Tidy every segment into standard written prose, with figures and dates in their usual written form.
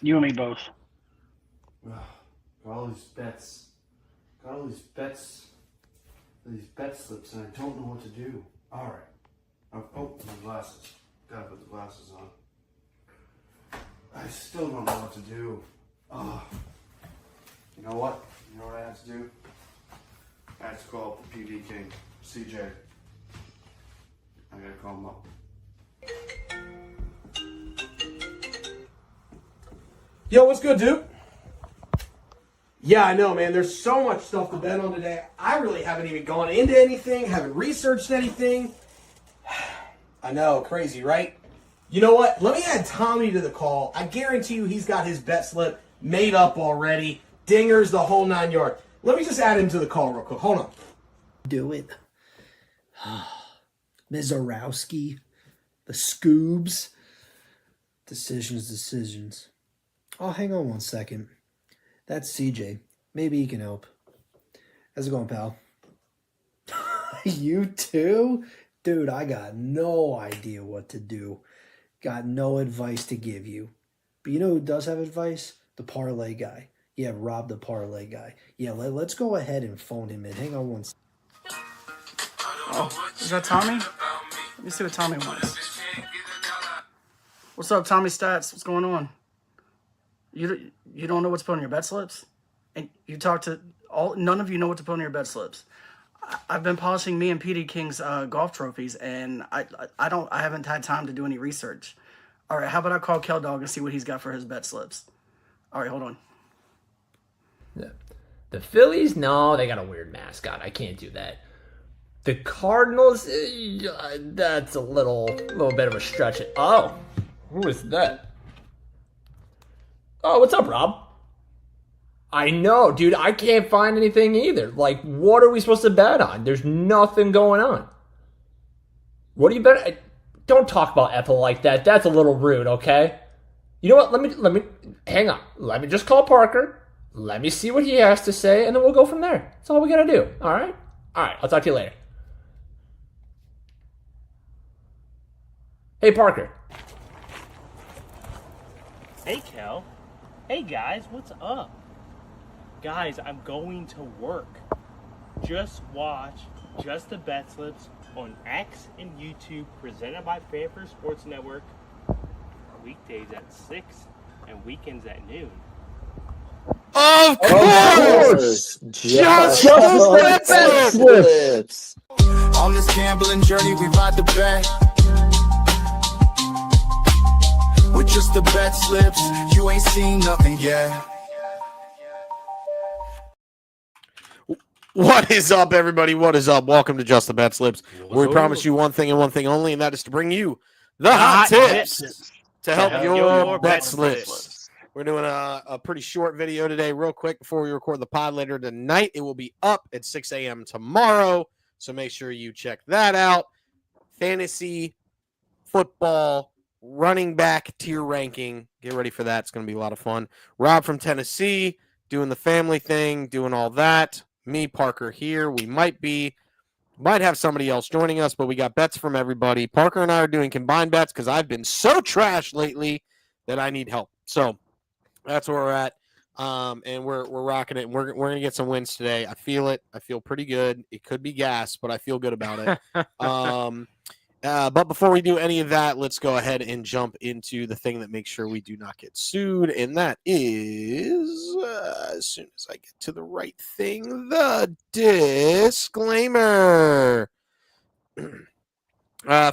You and me both. Got all these bets. Got all these bets. These bet slips, and I don't know what to do. All right. Oh, my glasses. Gotta put the glasses on. I still don't know what to do. Oh. You know what? You know what I have to do? I have to call up the PD King, CJ. I gotta call him up. Yo, what's good, dude? Yeah, I know, man. There's so much stuff to bet on today. I really haven't even gone into anything, haven't researched anything. I know, crazy, right? You know what? Let me add Tommy to the call. I guarantee you he's got his bet slip made up already. Dingers, the whole 9 yards. Let me just add him to the call real quick. Hold on. Do it. Mizorowski, the Scoobs. Decisions. Oh, hang on one second. That's CJ. Maybe he can help. How's it going, pal? You too? Dude, I got no idea what to do. Got no advice to give you. But you know who does have advice? The parlay guy. Yeah, Rob the parlay guy. Yeah, let's go ahead and phone him in. Hang on one second. Oh, is that Tommy? Let me see what Tommy wants. What's up, Tommy Stats? What's going on? You don't know what to put on your bet slips? And you talk to none of you know what to put on your bet slips. I've been polishing me and PD King's golf trophies, and I haven't had time to do any research. All right, how about I call Kel Dog and see what he's got for his bet slips? All right, hold on. Yeah. The Phillies, no, they got a weird mascot. I can't do that. The Cardinals, that's a little bit of a stretch. Oh, who is that? Oh, what's up, Rob? I know, dude. I can't find anything either. Like, what are we supposed to bet on? There's nothing going on. What do you bet? Don't talk about Ethel like that. That's a little rude, okay? You know what? Let me hang on. Let me just call Parker. Let me see what he has to say, and then we'll go from there. That's all we gotta do. All right. I'll talk to you later. Hey, Parker. Hey, Kel. Hey, guys, what's up? Guys, I'm going to work. Just watch Just the Bet Slips on X and YouTube, presented by Fanfare Sports Network, weekdays at 6 and weekends at noon. Of course! Just the bet slips! On this gambling journey, we ride the bet. With just the bet slips, you ain't seen nothing yet. What is up, everybody? What is up? Welcome to Just the Bet Slips, where we promise you one thing and one thing only, and that is to bring you the hot tips to help your bet slips. We're doing a pretty short video today, real quick, before we record the pod later tonight. It will be up at 6 a.m. tomorrow, so make sure you check that out. Fantasy football running back tier ranking. Get ready for that. It's going to be a lot of fun. Rob from Tennessee doing the family thing, doing all that. Me, Parker here. We might have somebody else joining us, but we got bets from everybody. Parker and I are doing combined bets because I've been so trash lately that I need help. So that's where we're at. And we're rocking it. And we're going to get some wins today. I feel it. I feel pretty good. It could be gas, but I feel good about it. But before we do any of that, let's go ahead and jump into the thing that makes sure we do not get sued. And that is, as soon as I get to the right thing, the disclaimer.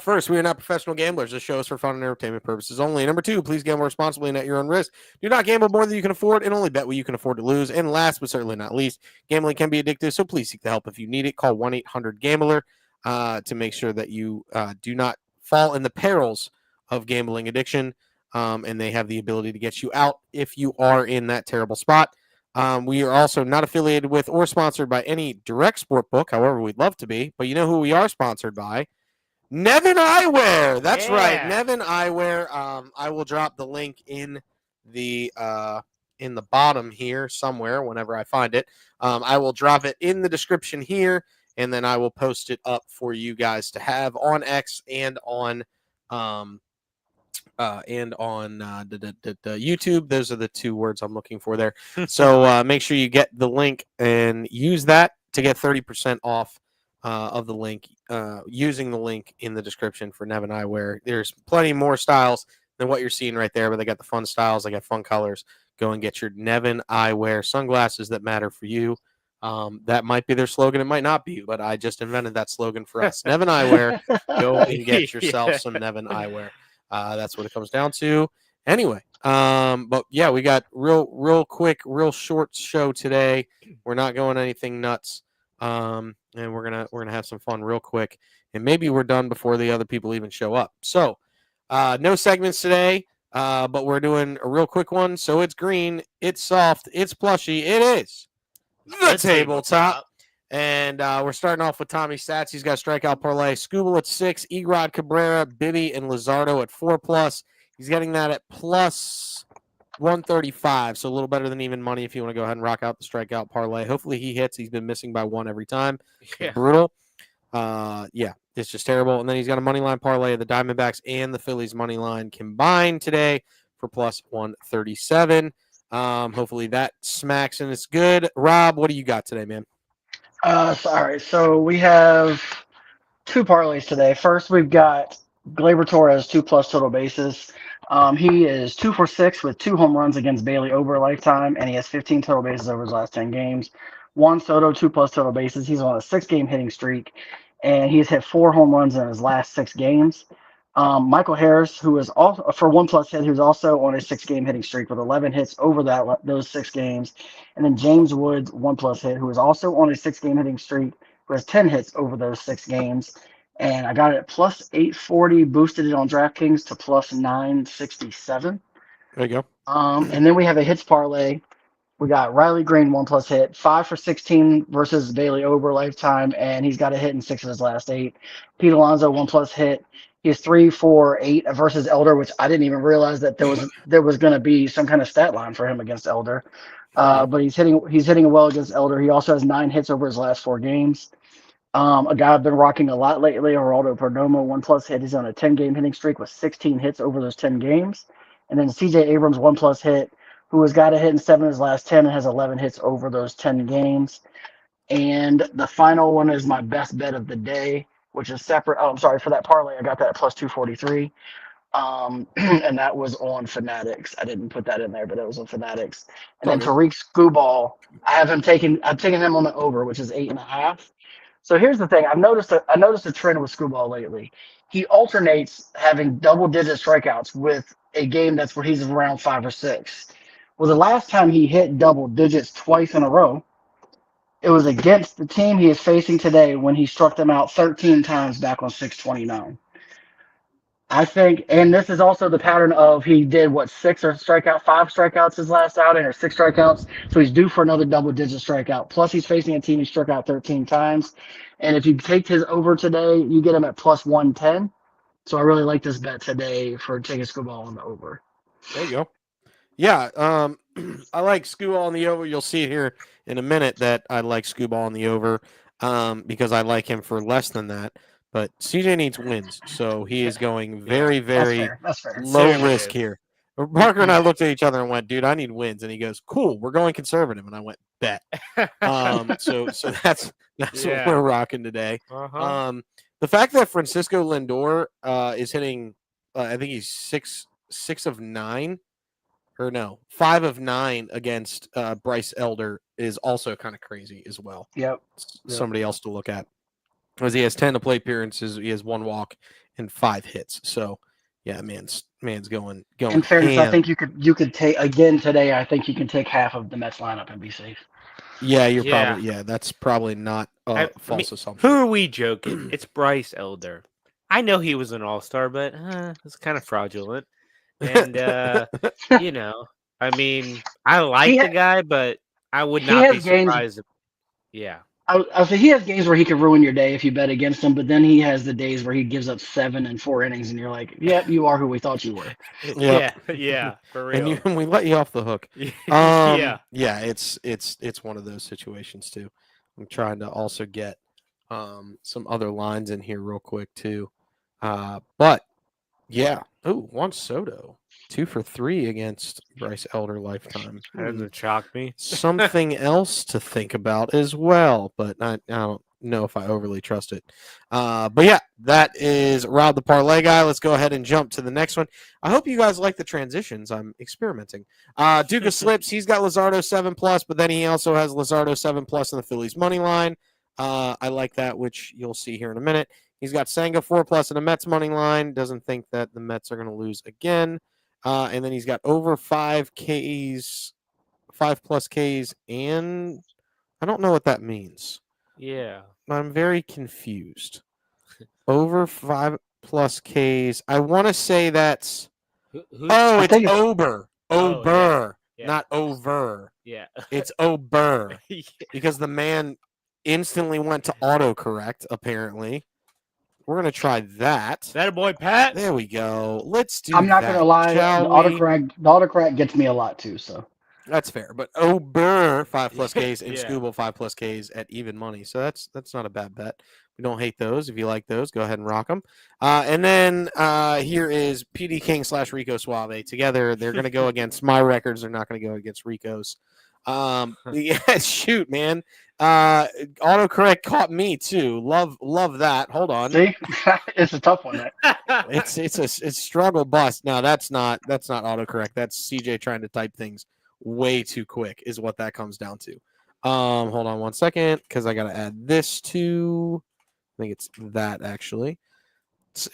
First, we are not professional gamblers. This show is for fun and entertainment purposes only. Number two, please gamble responsibly and at your own risk. Do not gamble more than you can afford and only bet what you can afford to lose. And last but certainly not least, gambling can be addictive, so please seek the help if you need it. Call 1-800-GAMBLER. To make sure that you do not fall in the perils of gambling addiction, and they have the ability to get you out if you are in that terrible spot. We are also not affiliated with or sponsored by any direct sport book. However, we'd love to be. But you know who we are sponsored by? Nevin Eyewear. That's right, Nevin Eyewear. I will drop the link in the bottom here somewhere whenever I find it. I will drop it in the description here. And then I will post it up for you guys to have on X and on and on the YouTube. Those are the two words I'm looking for there. So make sure you get the link and use that to get 30% off of the link using the link in the description for Nevin Eyewear. There's plenty more styles than what you're seeing right there, but they got the fun styles, they got fun colors. Go and get your Nevin Eyewear sunglasses that matter for you. That might be their slogan. It might not be, but I just invented that slogan for us. Nevin Eyewear. Go and get yourself some Nevin Eyewear. That's what it comes down to. Anyway, but yeah, we got real quick, real short show today. We're not going anything nuts, and we're gonna have some fun real quick, and maybe we're done before the other people even show up. So, no segments today, but we're doing a real quick one. So it's green, it's soft, it's plushy. It is the tabletop. And we're starting off with Tommy Stats. He's got a strikeout parlay. Scooble at 6, Erod Cabrera, Bibby, and Lizardo at 4+. He's getting that at plus 135, so a little better than even money if you want to go ahead and rock out the strikeout parlay. Hopefully he hits. He's been missing by one every time. Yeah. Brutal. Yeah, it's just terrible. And then he's got a money line parlay of the Diamondbacks and the Phillies money line combined today for plus 137. Hopefully that smacks and it's good. Rob, what do you got today, man? All right, so we have two parlays today. First, we've got Gleyber Torres 2+ total bases. He is 2 for 6 with 2 home runs against Bailey over a lifetime, and he has 15 total bases over his last 10 games. Juan Soto 2+ total bases. He's on a 6-game hitting streak, and he's hit 4 home runs in his last 6 games. Michael Harris, who is also for 1+ hit, who's also on a 6-game hitting streak with 11 hits over those 6 games, and then James Woods 1+ hit, who is also on a 6-game hitting streak, who has 10 hits over those 6 games. And I got it at plus 840, boosted it on DraftKings to plus 967. There you go. And then we have a hits parlay. We got Riley Green 1+ hit, 5 for 16 versus Bailey over lifetime, and he's got a hit in 6 of his last 8. Pete Alonso 1+ hit. He has 3 for 8 versus Elder, which I didn't even realize that there was going to be some kind of stat line for him against Elder. But he's hitting well against Elder. He also has 9 hits over his last 4 games. A guy I've been rocking a lot lately, Geraldo Perdomo, 1+ hit. He's on a 10-game hitting streak with 16 hits over those 10 games. And then CJ Abrams, 1+ hit, who has got a hit in 7 of his last 10 and has 11 hits over those 10 games. And the final one is my best bet of the day, which is separate. Oh, I'm sorry, for that parlay, I got that at plus 243. And that was on Fanatics. I didn't put that in there, but it was on Fanatics. And then Tariq Skubal, I'm taking him on the over, which is 8.5. So here's the thing. I noticed a trend with Skubal lately. He alternates having double-digit strikeouts with a game that's where he's around 5 or 6. Well, the last time he hit double digits twice in a row, it was against the team he is facing today when he struck them out 13 times back on 629. I think, and this is also the pattern of he did 5 strikeouts his last outing, or 6 strikeouts. So he's due for another double-digit strikeout. Plus, he's facing a team he struck out 13 times. And if you take his over today, you get him at plus 110. So I really like this bet today for taking Skubal on the over. There you go. Yeah, I like Skubal on the over. You'll see it here in a minute that I like Skubal on the over because I like him for less than that. But CJ needs wins, so he is going very, very That's fair. low risk here. Parker and I looked at each other and went, "Dude, I need wins." And he goes, "Cool, we're going conservative." And I went, "Bet." So that's what we're rocking today. The fact that Francisco Lindor is hitting, I think he's 6 of 9. Or no, 5 of 9 against Bryce Elder is also kind of crazy as well. Yep. Somebody else to look at. Because he has 10 plate appearances, he has 1 walk and 5 hits. So, yeah, man's going. In fairness, ham. I think you could take again today. I think you can take half of the Mets lineup and be safe. Yeah, probably that's probably not a false assumption. Who are we joking? It's Bryce Elder. I know he was an all-star, but it's kind of fraudulent. And I mean, I like the guy, but I would not be surprised. Yeah. I say he has games where he can ruin your day if you bet against him, but then he has the days where he gives up 7 in 4 innings, and you're like, "Yep, you are who we thought you were." Yeah, for real. And we let you off the hook. Yeah, it's one of those situations too. I'm trying to also get some other lines in here real quick too, but Yeah. Oh, Juan Soto. 2 for 3 against Bryce Elder lifetime. That doesn't shock me. Something else to think about as well, but I don't know if I overly trust it. But yeah, that is Rob the Parlay Guy. Let's go ahead and jump to the next one. I hope you guys like the transitions. I'm experimenting. Duke of Slips, he's got Luzardo 7+, but then he also has Luzardo 7+ in the Phillies money line. I like that, which you'll see here in a minute. He's got Senga 4+ in the Mets money line. Doesn't think that the Mets are going to lose again. And then he's got over 5 Ks, 5+ Ks, and I don't know what that means. Yeah. I'm very confused. Over 5+ Ks. I want to say that's. Oh, it's Ober. Ober, yeah. not over. Yeah. It's Ober Yeah. because the man instantly went to autocorrect, apparently. We're going to try that. That a boy, Pat? There we go. Let's do I'm not that, gonna lie, the shall we? autocorrect gets me a lot too. So That's fair. But Ober 5+ Ks and Yeah. Scooble 5+ Ks at even money. So that's not a bad bet. We don't hate those. If you like those, go ahead and rock them. And then here is PD King / Rico Suave. Together, they're going to go against my records. They're not going to go against Rico's. Yeah, shoot, man. Autocorrect caught me too. Love that. Hold on. see, it's a tough one. There. It's struggle bust. No, that's not autocorrect. That's CJ trying to type things way too quick is what that comes down to. Hold on one second because I gotta add this to. I think it's that actually.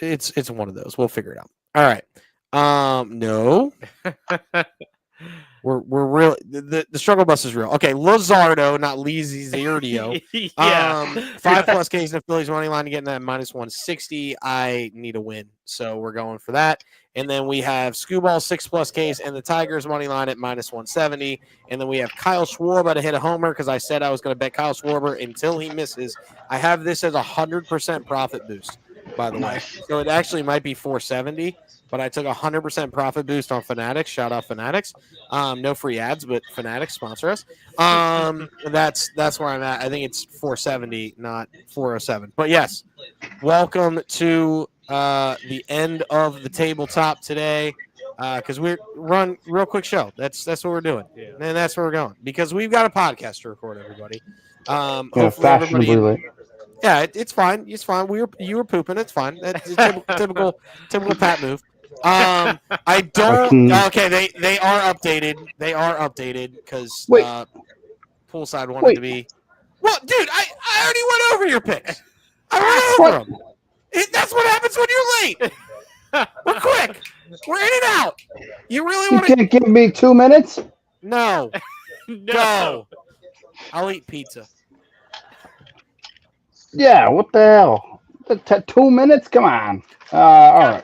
It's one of those. We'll figure it out. All right. No. We're really the struggle bus is real. Okay, Luzardo, not Lizzie Zerdio. Yeah. 5+ Ks in the Phillies money line to get in that -160. I need a win, so we're going for that. And then we have Scooball 6+ Ks and the Tigers money line at -170. And then we have Kyle Schwarber to hit a homer because I said I was going to bet Kyle Schwarber until he misses. I have this as 100% profit boost, by the way. So it actually might be 470. But I took 100% profit boost on Fanatics. Shout out Fanatics. No free ads, but Fanatics sponsor us. That's where I'm at. I think it's 470, not 407. But yes, welcome to the end of the tabletop today. Because we run real quick show. That's what we're doing, and that's where we're going. Because we've got a podcast to record, everybody. Hopefully everybody. Yeah, it's fine. It's fine. You were pooping. It's fine. That's a typical Pat move. I don't. Okay, they are updated. They are updated because Poolside wanted to be. Well, dude, I already went over your picks. I went over them. That's what happens when you're late. We're quick. We're in and out. You really want to? You can't give me 2 minutes? No. No. I'll eat pizza. Yeah. What the hell? 2 minutes? Come on. All right.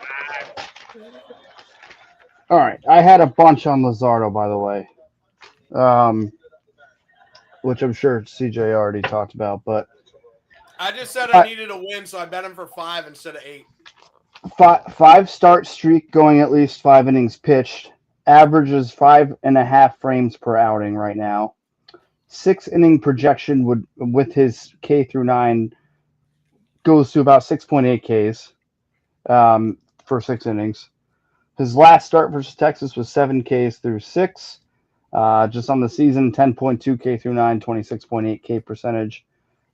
All right. I had a bunch on Luzardo, by the way, which I'm sure CJ already talked about. But I just said I needed a win, so I bet him for 5 instead of 8. 5 start streak going at least 5 innings pitched. Averages 5.5 frames per outing right now. 6 inning projection with his K through 9 goes to about 6.8 Ks for 6 innings. His last start versus Texas was 7 Ks through 6. Just on the season, 10.2 K through 9, 26.8 K percentage,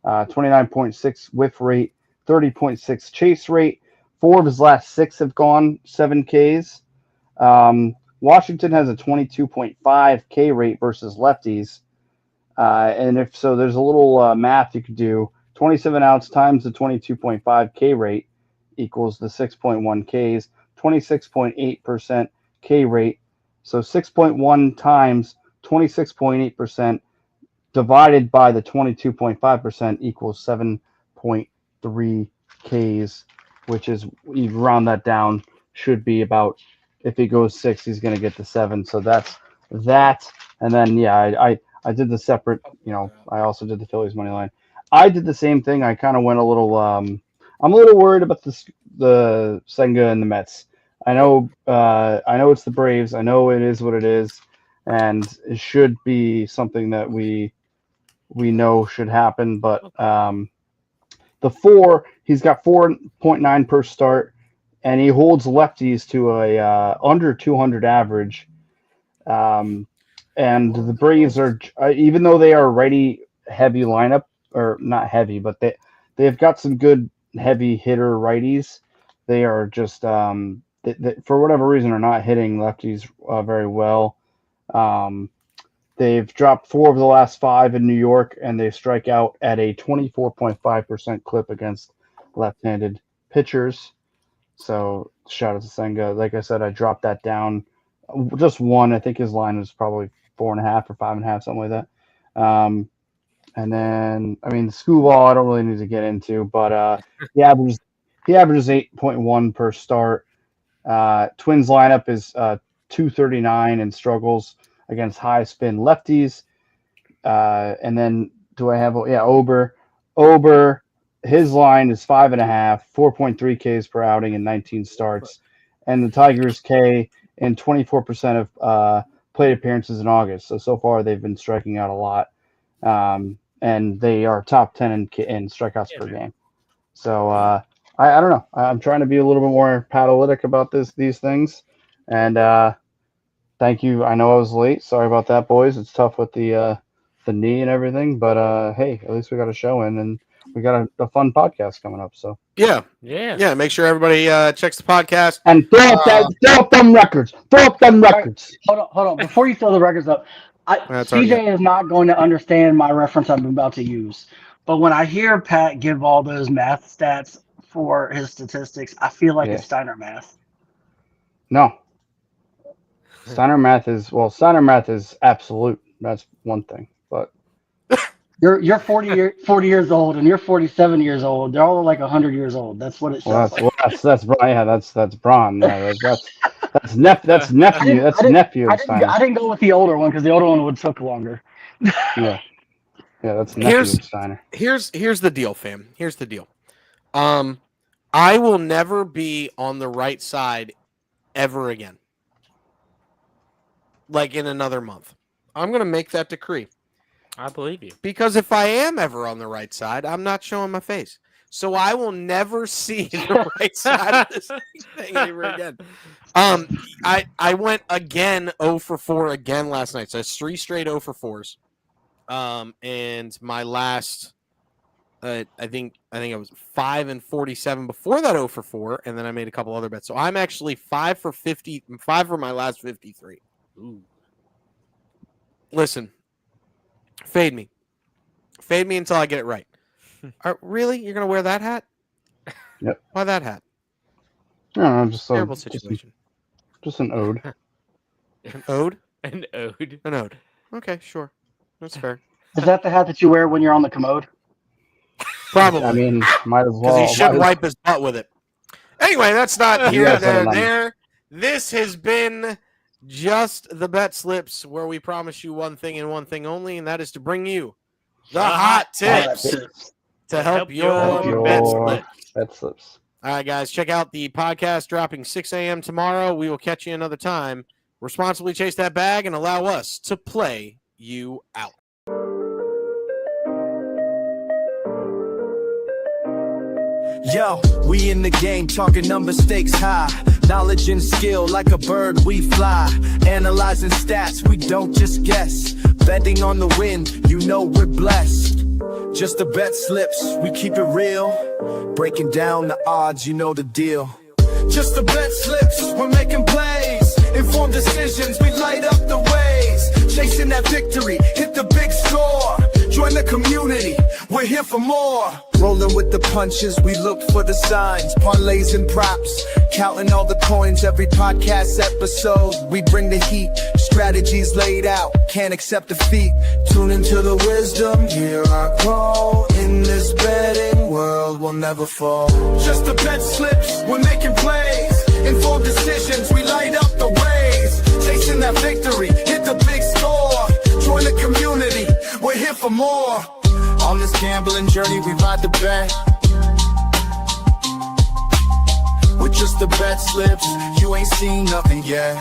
29.6 whiff rate, 30.6 chase rate. 4 of his last 6 have gone 7 Ks. Washington has a 22.5 K rate versus lefties. And if so, there's a little math you could do. 27 outs times the 22.5 K rate equals the 6.1 Ks. 26.8% K rate. So 6.1 times 26.8% divided by the 22.5% equals 7.3 Ks, which is, you round that down, should be about, if he goes 6, he's going to get to 7. So that's that. And then, yeah, I did the separate, I also did the Phillies money line. I did the same thing. I kind of went a little, I'm a little worried about the Senga and the Mets. I know it's the Braves. I know it is what it is, and it should be something that we know should happen. But the 4, he's got 4.9 per start. and he holds lefties to a under 200 average. And the Braves are, even though they are a righty heavy lineup, or not heavy, but they've got some good heavy hitter righties. They are just they, for whatever reason are not hitting lefties very well. They've dropped 4 of the last 5 in New York, and they strike out at a 24.5% clip against left-handed pitchers. So shout out to Senga. Like I said, I dropped that down just 1. I think his line was probably 4.5 or 5.5, something like that. And then, I mean, the Screwball, I don't really need to get into, but he averages 8.1 per start. Twins lineup is 239 and struggles against high spin lefties. And then do I have, Ober, his line is 5.5, 4.3 Ks per outing in 19 starts. And the Tigers K in 24% of plate appearances in August. So far they've been striking out a lot. And they are top 10 in strikeouts per game. So I don't know. I'm trying to be a little bit more catalytic about these things. And thank you. I know I was late. Sorry about that, boys. It's tough with the knee and everything. But hey, at least we got a show in, and we got a fun podcast coming up. So yeah. Make sure everybody checks the podcast and throw up them records. Hold on. Before you throw the records up, CJ is not going to understand my reference I'm about to use. But when I hear Pat give all those math stats for his statistics, I feel like it's Steiner math. No. Steiner math is absolute. That's one thing. But you're 40 years old, and you're 47 years old. They're all like 100 years old. That's what it shows. That's Braun. That's nephew. That's nephew of Steiner. I didn't go with the older one because the older one would took longer. Yeah, that's nephew of Steiner. Here's the deal, fam. Here's the deal. I will never be on the right side ever again. Like in another month. I'm going to make that decree. I believe you. Because if I am ever on the right side, I'm not showing my face. So I will never see the right side of this thing ever again. I went again 0 for 4 again last night. So it's 3 straight 0 for 4s. And my last, I think I was 5 and 47 before that 0 for 4, and then I made a couple other bets. So I'm actually 5 for my last 53. Ooh. Listen, fade me until I get it right. Really? You're gonna wear that hat? Yep. Why that hat? No, just terrible situation. Just an ode. An ode? An ode. An ode. Okay, sure. That's fair. Is that the hat that you wear when you're on the commode? Probably. I mean, might as well. Because he should wipe his butt with it. Anyway, that's not here, there. This has been just the Bet Slips, where we promise you one thing and one thing only, and that is to bring you the hot tips to help your Bet Slips. All right, guys, check out the podcast dropping 6 a.m. tomorrow. We will catch you another time. Responsibly chase that bag and allow us to play you out. Yo, we in the game, talking number stakes high. Knowledge and skill, like a bird we fly. Analyzing stats, we don't just guess. Betting on the win, you know we're blessed. Just the bet slips, we keep it real. Breaking down the odds, you know the deal. Just the bet slips, we're making plays. Informed decisions, we light up the ways. Chasing that victory, hit the big score. Join the community, we're here for more. Rolling with the punches, we look for the signs. Parlays and props, counting all the coins. Every podcast episode, we bring the heat. Strategies laid out, can't accept defeat. Tune into the wisdom, hear our call. In this betting world, we'll never fall. Just the bet slips, we're making plays. Informed decisions, we light up the ways. Chasing that victory, hit the big score. Join the community, we're here for more. On this gambling journey, we ride the bet. With just the bet slips, you ain't seen nothing yet.